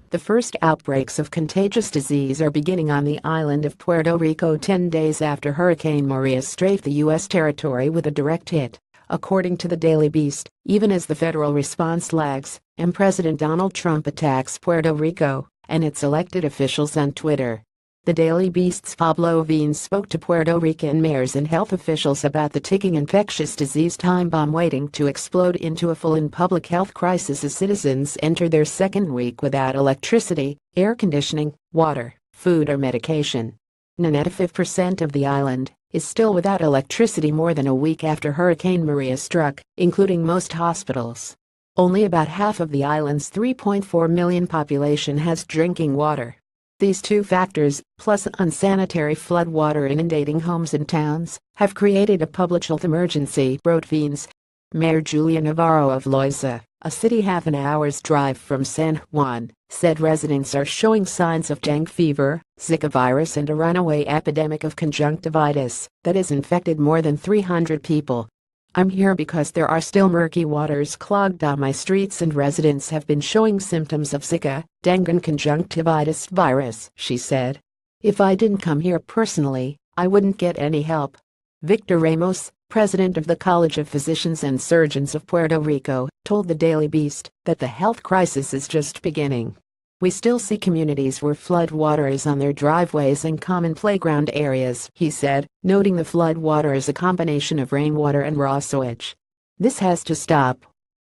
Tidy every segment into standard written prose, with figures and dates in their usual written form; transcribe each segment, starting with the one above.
The first outbreaks of contagious disease are beginning on the island of Puerto Rico 10 days after Hurricane Maria strafed the U.S. territory with a direct hit, according to the Daily Beast, even as the federal response lags, and President Donald Trump attacks Puerto Rico and its elected officials on Twitter. The Daily Beast's Pablo Vines spoke to Puerto Rican mayors and health officials about the ticking infectious disease time bomb waiting to explode into a full-on public health crisis as citizens enter their second week without electricity, air conditioning, water, food or medication. 95% of the island is still without electricity more than a week after Hurricane Maria struck, including most hospitals. Only about half of the island's 3.4 million population has drinking water. These two factors, plus unsanitary flood water inundating homes and towns, have created a public health emergency, wrote Vines. Mayor Julia Navarro of Loiza, a city half an hour's drive from San Juan, said residents are showing signs of dengue fever, Zika virus and a runaway epidemic of conjunctivitis that has infected more than 300 people. I'm here because there are still murky waters clogged down my streets and residents have been showing symptoms of Zika, dengue and conjunctivitis virus, she said. If I didn't come here personally, I wouldn't get any help. Victor Ramos, president of the College of Physicians and Surgeons of Puerto Rico, told the Daily Beast that the health crisis is just beginning. We still see communities where flood water is on their driveways and common playground areas, he said, noting the flood water is a combination of rainwater and raw sewage. This has to stop.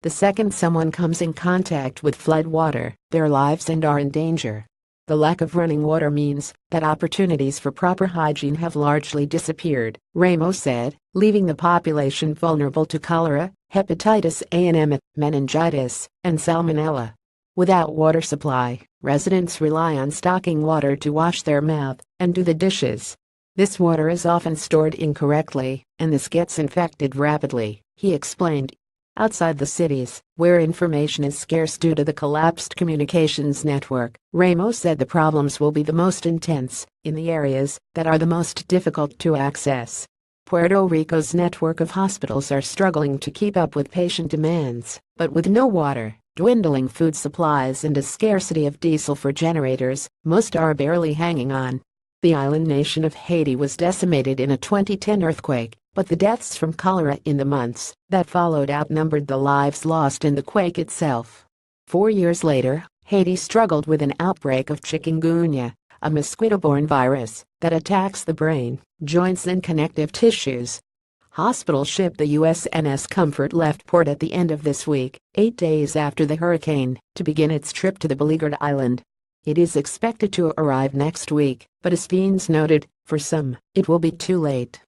The second someone comes in contact with flood water, their lives are in danger. The lack of running water means that opportunities for proper hygiene have largely disappeared, Ramos said, leaving the population vulnerable to cholera, hepatitis A and M, meningitis, and salmonella. Without water supply, residents rely on stocking water to wash their mouth and do the dishes. This water is often stored incorrectly, and this gets infected rapidly, he explained. Outside the cities, where information is scarce due to the collapsed communications network, Ramos said the problems will be the most intense in the areas that are the most difficult to access. Puerto Rico's network of hospitals are struggling to keep up with patient demands, but with no water, dwindling food supplies and a scarcity of diesel for generators, most are barely hanging on. The island nation of Haiti was decimated in a 2010 earthquake, but the deaths from cholera in the months that followed outnumbered the lives lost in the quake itself. 4 years later, Haiti struggled with an outbreak of chikungunya, a mosquito-borne virus that attacks the brain, joints and connective tissues. Hospital ship the USNS Comfort left port at the end of this week, 8 days after the hurricane, to begin its trip to the beleaguered island. It is expected to arrive next week, but as Vines noted, for some, it will be too late.